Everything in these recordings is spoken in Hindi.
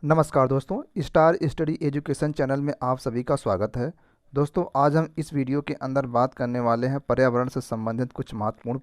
नमस्कार दोस्तों, स्टार स्टडी एजुकेशन चैनल में आप सभी का स्वागत है। दोस्तों, आज हम इस वीडियो के अंदर बात करने वाले हैं पर्यावरण से संबंधित कुछ महत्वपूर्ण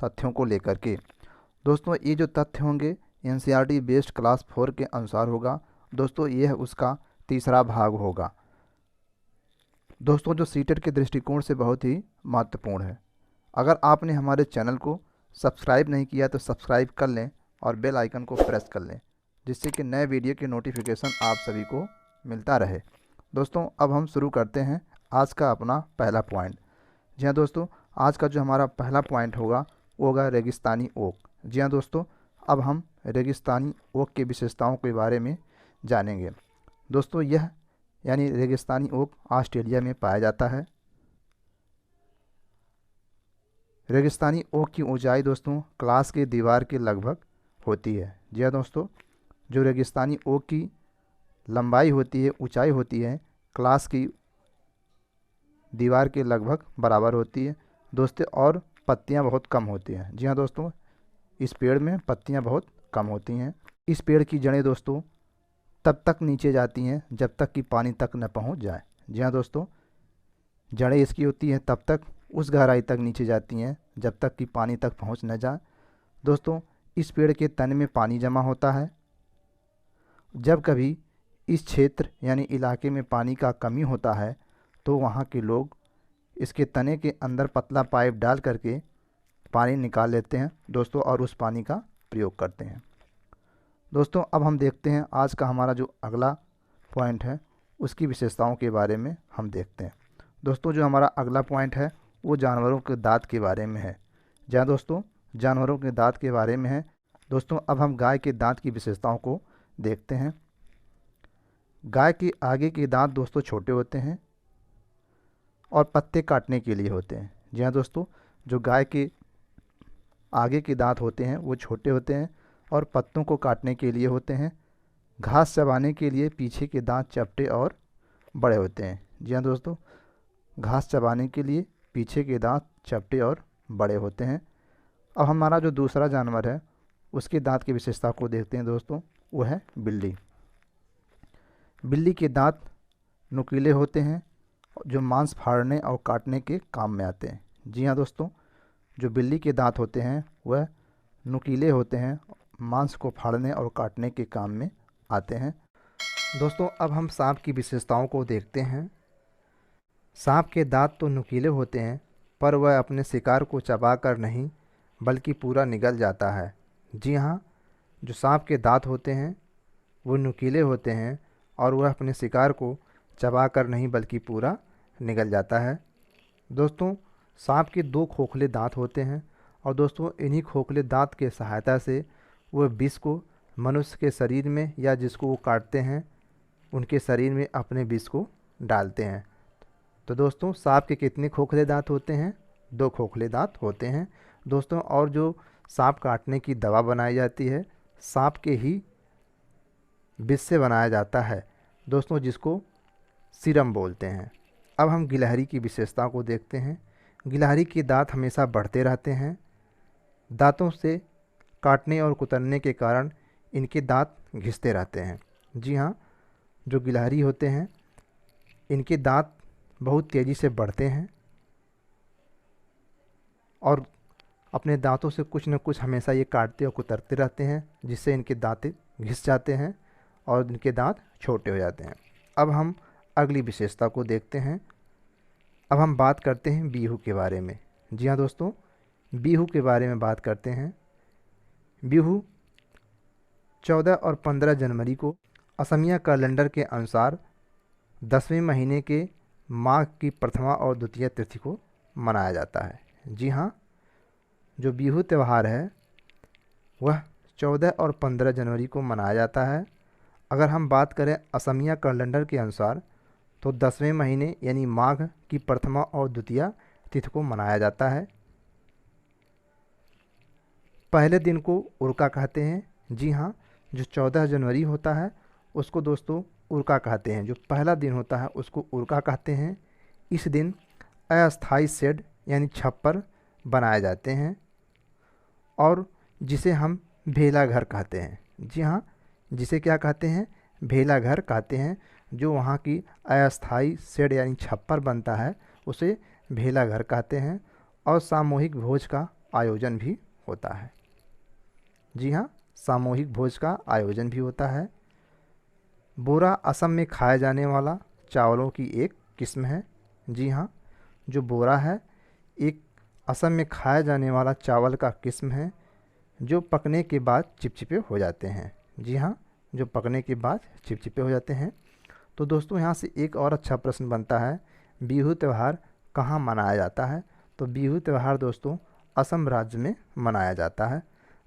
तथ्यों को लेकर के। दोस्तों, ये जो तथ्य होंगे एनसीईआरटी बेस्ड क्लास 4 के अनुसार होगा। दोस्तों, यह उसका तीसरा भाग होगा। दोस्तों, जो सीटेट के दृष्टिकोण से बहुत ही महत्वपूर्ण है। अगर आपने हमारे चैनल को सब्सक्राइब नहीं किया तो सब्सक्राइब कर लें और बेल आइकन को प्रेस कर लें, जिससे कि नए वीडियो की नोटिफिकेशन आप सभी को मिलता रहे। दोस्तों, अब हम शुरू करते हैं आज का अपना पहला पॉइंट। जी हाँ दोस्तों, आज का जो हमारा पहला पॉइंट होगा वो होगा रेगिस्तानी ओक। जी हाँ दोस्तों, अब हम रेगिस्तानी ओक की विशेषताओं के बारे में जानेंगे। दोस्तों, यह यानी रेगिस्तानी ओक ऑस्ट्रेलिया में पाया जाता है। रेगिस्तानी ओक की ऊंचाई दोस्तों क्लास की दीवार के लगभग होती है। जी हाँ दोस्तों, जो रेगिस्तानी ओक की लंबाई होती है, ऊंचाई होती है, क्लास की दीवार के लगभग बराबर होती है दोस्तों, और पत्तियां बहुत कम होती हैं। जी हाँ दोस्तों, इस पेड़ में पत्तियां बहुत कम होती हैं। इस पेड़ की जड़ें दोस्तों तब तक नीचे जाती हैं जब तक कि पानी तक न पहुंच जाए। जी हाँ दोस्तों, जड़ें इसकी होती हैं तब तक उस गहराई तक नीचे जाती हैं जब तक कि पानी तक पहुंच न जाए। दोस्तों, इस पेड़ के तने में पानी जमा होता है। जब कभी इस क्षेत्र यानी इलाके में पानी का कमी होता है तो वहाँ के लोग इसके तने के अंदर पतला पाइप डाल करके पानी निकाल लेते हैं दोस्तों, और उस पानी का प्रयोग करते हैं। दोस्तों, अब हम देखते हैं आज का हमारा जो अगला पॉइंट है उसकी विशेषताओं के बारे में हम देखते हैं। दोस्तों, जो हमारा अगला पॉइंट है वो जानवरों के दांत के बारे में है। जहाँ दोस्तों जानवरों के दांत के बारे में है। दोस्तों, अब हम गाय के दांत की विशेषताओं को देखते हैं। गाय के आगे के दांत दोस्तों छोटे होते हैं और पत्ते काटने के लिए होते हैं। जी हाँ दोस्तों, जो गाय के आगे के दांत होते हैं वो छोटे होते हैं और पत्तों को काटने के लिए होते हैं। घास चबाने के लिए पीछे के दांत चपटे और बड़े होते हैं। जी हाँ दोस्तों, घास चबाने के लिए पीछे के दांत चपटे और बड़े होते हैं। अब हमारा जो दूसरा जानवर है उसके दांत की विशेषता को देखते हैं दोस्तों, वो है बिल्ली। बिल्ली के दांत नुकीले होते हैं जो मांस फाड़ने और काटने के काम में आते हैं। जी हाँ दोस्तों, जो बिल्ली के दांत होते हैं वह नुकीले होते हैं, मांस को फाड़ने और काटने के काम में आते हैं। दोस्तों, अब हम सांप की विशेषताओं को देखते हैं। सांप के दांत तो नुकीले होते हैं पर वह अपने शिकार को चबाकर नहीं बल्कि पूरा निगल जाता है। जी हाँ, जो सांप के दांत होते हैं वो नुकीले होते हैं और वह अपने शिकार को चबाकर नहीं बल्कि पूरा निगल जाता है। दोस्तों, सांप के दो खोखले दांत होते हैं और दोस्तों इन्हीं खोखले दांत के सहायता से वह विष को मनुष्य के शरीर में या जिसको वो काटते हैं उनके शरीर में अपने विष को डालते हैं। तो दोस्तों, सांप के कितने खोखले दांत होते हैं? दो खोखले दांत होते हैं दोस्तों। और जो सांप काटने की दवा बनाई जाती है सांप के ही विष से बनाया जाता है दोस्तों, जिसको सीरम बोलते हैं। अब हम गिलहरी की विशेषता को देखते हैं। गिलहरी के दांत हमेशा बढ़ते रहते हैं। दांतों से काटने और कुतरने के कारण इनके दांत घिसते रहते हैं। जी हाँ, जो गिलहरी होते हैं इनके दांत बहुत तेज़ी से बढ़ते हैं और अपने दांतों से कुछ न कुछ हमेशा ये काटते और कुतरते रहते हैं, जिससे इनके दांत घिस जाते हैं और इनके दांत छोटे हो जाते हैं। अब हम अगली विशेषता को देखते हैं। अब हम बात करते हैं बीहू के बारे में। जी हाँ दोस्तों, बीहू के बारे में बात करते हैं। बीहू 14 और 15 जनवरी को असमिया कैलेंडर के अनुसार 10वें महीने के माघ की प्रथमा और द्वितीय तिथि को मनाया जाता है। जी हाँ, जो बीहू त्यौहार है वह 14 और 15 जनवरी को मनाया जाता है। अगर हम बात करें असमिया कैलेंडर के अनुसार तो 10वें महीने यानी माघ की प्रथमा और द्वितीय तिथि को मनाया जाता है। पहले दिन को उरका कहते हैं। जी हाँ, जो 14 जनवरी होता है उसको दोस्तों उरका कहते हैं। जो पहला दिन होता है उसको उरका कहते हैं। इस दिन अस्थाई शेड यानी छप्पर बनाए जाते हैं और जिसे हम भेला घर कहते हैं। जी हाँ, जिसे क्या कहते हैं? भेला घर कहते हैं। जो वहाँ की अस्थाई शेड यानी छप्पर बनता है उसे भेला घर कहते हैं। और सामूहिक भोज का आयोजन भी होता है। जी हाँ, सामूहिक भोज का आयोजन भी होता है। बोरा असम में खाए जाने वाला चावलों की एक किस्म है। जी हाँ, जो बोरा है एक असम में खाया जाने वाला चावल का किस्म है जो पकने के बाद चिपचिपे हो जाते हैं। जी हाँ, जो पकने के बाद चिपचिपे हो जाते हैं। तो दोस्तों यहाँ से एक और अच्छा प्रश्न बनता है, बिहू त्यौहार कहाँ मनाया जाता है? तो बिहू त्यौहार दोस्तों असम राज्य में मनाया जाता है।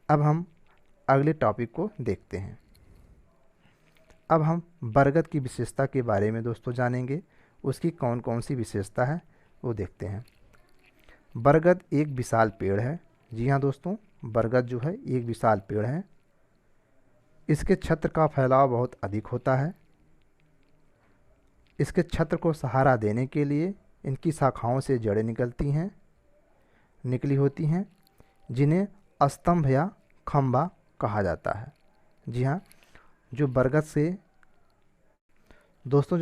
अब हम अगले टॉपिक को देखते हैं। अब हम बरगद की विशेषता के बारे में दोस्तों जानेंगे। उसकी कौन कौन सी विशेषता है वो देखते हैं। बरगद एक विशाल पेड़ है। जी हाँ दोस्तों, बरगद जो है एक विशाल पेड़ है। इसके छत्र का फैलाव बहुत अधिक होता है। इसके छत्र को सहारा देने के लिए इनकी शाखाओं से जड़ें निकली होती हैं जिन्हें स्तंभ या खंभा कहा जाता है। जी हाँ, जो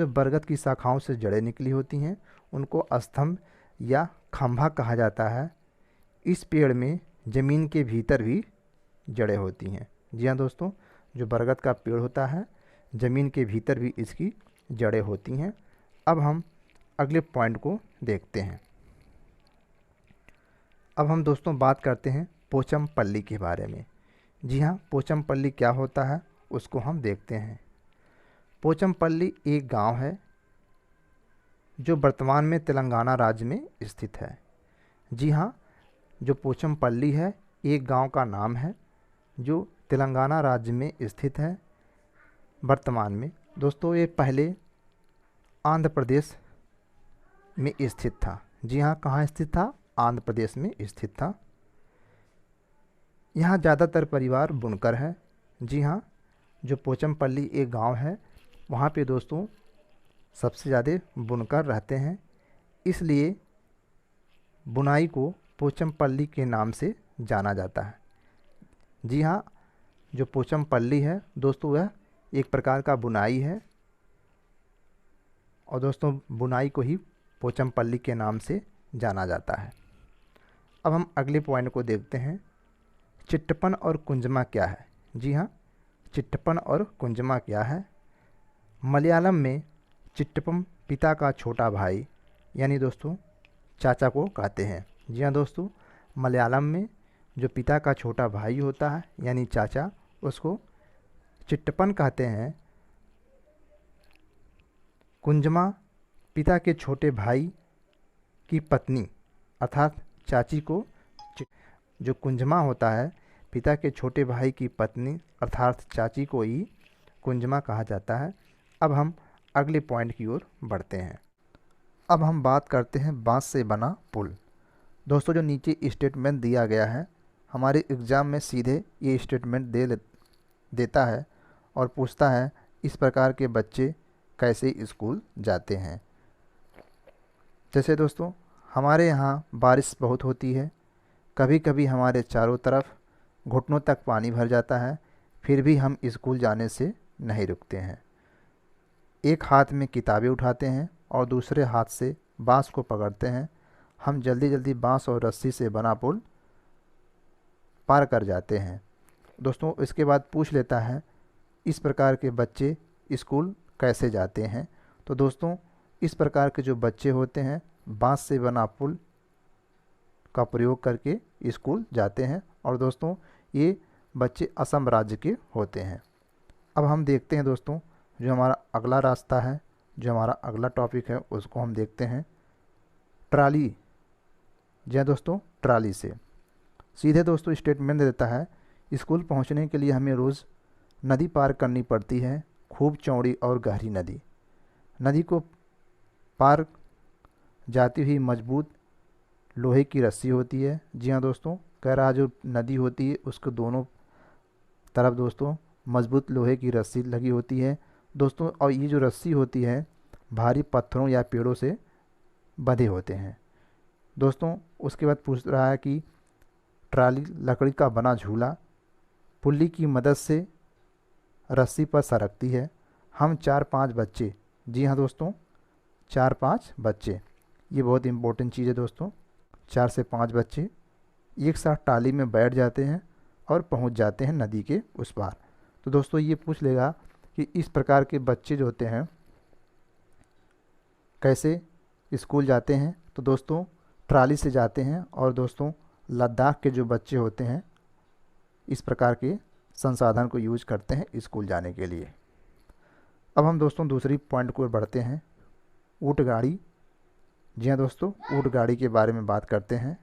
बरगद की शाखाओं से जड़ें निकली होती हैं उनको स्तंभ या खंभा कहा जाता है। इस पेड़ में ज़मीन के भीतर भी जड़ें होती हैं। जी हाँ दोस्तों, जो बरगद का पेड़ होता है ज़मीन के भीतर भी इसकी जड़ें होती हैं। अब हम अगले पॉइंट को देखते हैं। अब हम दोस्तों बात करते हैं पोचमपल्ली के बारे में। जी हाँ, पोचमपल्ली क्या होता है उसको हम देखते हैं। पोचमपल्ली एक गांव है जो वर्तमान में तेलंगाना राज्य में स्थित है। जी हाँ, जो पोचमपल्ली है एक गांव का नाम है जो तेलंगाना राज्य में स्थित है वर्तमान में। दोस्तों ये पहले आंध्र प्रदेश में स्थित था। जी हाँ, कहाँ स्थित था? आंध्र प्रदेश में स्थित था। यहाँ ज़्यादातर परिवार बुनकर है। जी हाँ, जो पोचमपल्ली एक गांव है वहाँ पे दोस्तों सबसे ज़्यादा बुनकर रहते हैं, इसलिए बुनाई को पोचमपल्ली के नाम से जाना जाता है। जी हाँ, जो पोचमपल्ली है दोस्तों वह एक प्रकार का बुनाई है और दोस्तों बुनाई को ही पोचमपल्ली के नाम से जाना जाता है। अब हम अगले पॉइंट को देखते हैं, चिट्टपन और कुंजमा क्या है? जी हाँ, चिट्टपन और कुंजमा क्या है? मलयालम में चिट्टपम पिता का छोटा भाई यानी दोस्तों चाचा को कहते हैं। जी हाँ दोस्तों, मलयालम में जो पिता का छोटा भाई होता है यानी चाचा उसको चिट्टपन कहते हैं। कुंजमा पिता के छोटे भाई की पत्नी अर्थात चाची को, जो कुंजमा होता है पिता के छोटे भाई की पत्नी अर्थात चाची को ही कुंजमा कहा जाता है। अब हम अगले पॉइंट की ओर बढ़ते हैं। अब हम बात करते हैं बांस से बना पुल। दोस्तों जो नीचे स्टेटमेंट दिया गया है हमारे एग्ज़ाम में सीधे ये स्टेटमेंट देता है और पूछता है इस प्रकार के बच्चे कैसे स्कूल जाते हैं। जैसे दोस्तों हमारे यहाँ बारिश बहुत होती है, कभी कभी हमारे चारों तरफ घुटनों तक पानी भर जाता है, फिर भी हम स्कूल जाने से नहीं रुकते हैं। एक हाथ में किताबें उठाते हैं और दूसरे हाथ से बांस को पकड़ते हैं। हम जल्दी जल्दी बांस और रस्सी से बना पुल पार कर जाते हैं। दोस्तों इसके बाद पूछ लेता है इस प्रकार के बच्चे स्कूल कैसे जाते हैं। तो दोस्तों इस प्रकार के जो बच्चे होते हैं बांस से बना पुल का प्रयोग करके स्कूल जाते हैं और दोस्तों ये बच्चे असम राज्य के होते हैं। अब हम देखते हैं दोस्तों जो हमारा अगला रास्ता है, जो हमारा अगला टॉपिक है उसको हम देखते हैं ट्राली। जी दोस्तों, ट्राली से सीधे दोस्तों स्टेटमेंट देता है स्कूल पहुंचने के लिए हमें रोज़ नदी पार करनी पड़ती है, खूब चौड़ी और गहरी नदी। नदी को पार जाती हुई मजबूत लोहे की रस्सी होती है। जी हाँ दोस्तों, कह रहा जो नदी होती है उसके दोनों तरफ दोस्तों मजबूत लोहे की रस्सी लगी होती है दोस्तों, और ये जो रस्सी होती है भारी पत्थरों या पेड़ों से बंधे होते हैं दोस्तों। उसके बाद पूछ रहा है कि ट्राली लकड़ी का बना झूला पुल्ली की मदद से रस्सी पर सरकती है। हम 4-5 बच्चे, जी हाँ दोस्तों 4-5 बच्चे, ये बहुत इम्पोर्टेंट चीज़ है दोस्तों। 4 से 5 बच्चे एक साथ टाली में बैठ जाते हैं और पहुंच जाते हैं नदी के उस पार। तो दोस्तों ये पूछ लेगा कि इस प्रकार के बच्चे जो होते हैं कैसे स्कूल जाते हैं। तो दोस्तों ट्राली से जाते हैं। और दोस्तों लद्दाख के जो बच्चे होते हैं इस प्रकार के संसाधन को यूज करते हैं स्कूल जाने के लिए। अब हम दोस्तों दूसरी पॉइंट को बढ़ते हैं, ऊँट गाड़ी। जी हाँ दोस्तों, ऊँट गाड़ी के बारे में बात करते हैं।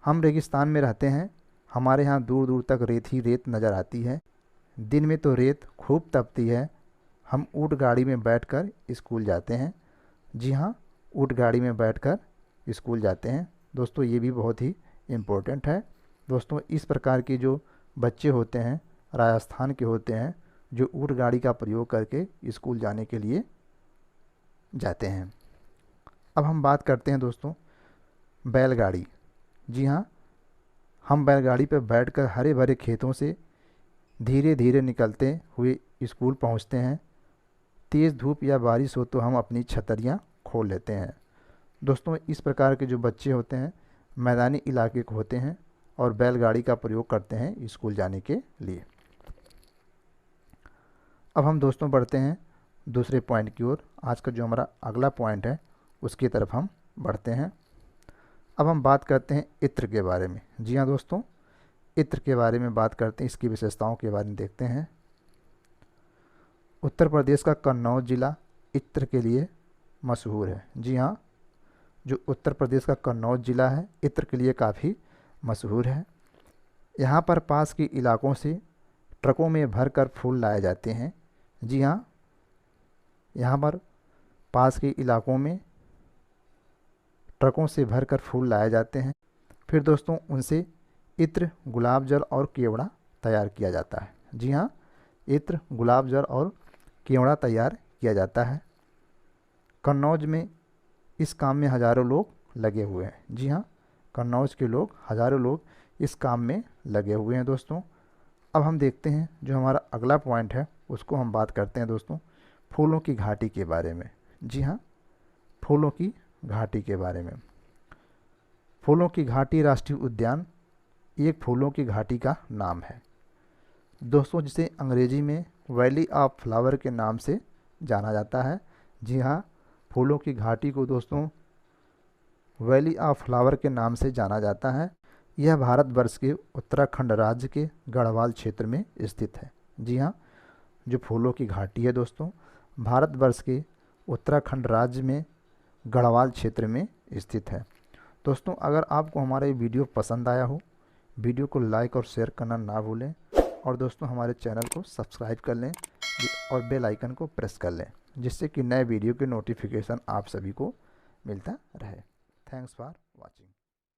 हम रेगिस्तान में रहते हैं, हमारे यहाँ दूर दूर तक रेत ही रेत नज़र आती है। दिन में तो रेत खूब तपती है। हम ऊँट गाड़ी में बैठकर स्कूल जाते हैं। जी हाँ, ऊँट गाड़ी में बैठकर स्कूल जाते हैं। दोस्तों ये भी बहुत ही इम्पोर्टेंट है। दोस्तों इस प्रकार के जो बच्चे होते हैं राजस्थान के होते हैं जो ऊँट गाड़ी का प्रयोग करके स्कूल जाने के लिए जाते हैं। अब हम बात करते हैं दोस्तों बैलगाड़ी। जी हाँ, हम बैलगाड़ी पर बैठकर हरे भरे खेतों से धीरे धीरे निकलते हुए स्कूल पहुंचते हैं। तेज़ धूप या बारिश हो तो हम अपनी छतरियाँ खोल लेते हैं। दोस्तों इस प्रकार के जो बच्चे होते हैं मैदानी इलाके के होते हैं और बैलगाड़ी का प्रयोग करते हैं स्कूल जाने के लिए। अब हम दोस्तों बढ़ते हैं दूसरे पॉइंट की ओर। आज का जो हमारा अगला पॉइंट है उसकी तरफ हम बढ़ते हैं। अब हम बात करते हैं इत्र के बारे में। जी हाँ दोस्तों, इत्र के बारे में बात करते हैं, इसकी विशेषताओं के बारे में देखते हैं। उत्तर प्रदेश का कन्नौज जिला इत्र के लिए मशहूर है। जी हाँ, जो उत्तर प्रदेश का कन्नौज जिला है इत्र के लिए काफ़ी मशहूर है। यहाँ पर पास के इलाकों से ट्रकों में भरकर फूल लाए जाते हैं। जी हाँ, यहाँ पर पास के इलाकों में ट्रकों से भरकर फूल लाए जाते हैं। फिर दोस्तों उनसे इत्र, गुलाब जल और केवड़ा तैयार किया जाता है। जी हाँ, इत्र, गुलाब जल और केवड़ा तैयार किया जाता है। कन्नौज में इस काम में हज़ारों लोग लगे हुए हैं। जी हाँ, कन्नौज के लोग, हज़ारों लोग इस काम में लगे हुए हैं दोस्तों। अब हम देखते हैं जो हमारा अगला पॉइंट है उसको हम बात करते हैं दोस्तों फूलों की घाटी के बारे में। जी हाँ, फूलों की घाटी के बारे में। फूलों की घाटी राष्ट्रीय उद्यान एक फूलों की घाटी का नाम है दोस्तों, जिसे अंग्रेजी में वैली ऑफ फ्लावर के नाम से जाना जाता है। जी हाँ, फूलों की घाटी को दोस्तों वैली ऑफ फ्लावर के नाम से जाना जाता है। यह भारतवर्ष के उत्तराखंड राज्य के गढ़वाल क्षेत्र में स्थित है। जी हाँ, जो फूलों की घाटी है दोस्तों भारतवर्ष के उत्तराखंड राज्य में गढ़वाल क्षेत्र में स्थित है। दोस्तों अगर आपको हमारा ये वीडियो पसंद आया हो, वीडियो को लाइक और शेयर करना ना भूलें। और दोस्तों हमारे चैनल को सब्सक्राइब कर लें और बेल आइकन को प्रेस कर लें, जिससे कि नए वीडियो के नोटिफिकेशन आप सभी को मिलता रहे। Thanks for watching.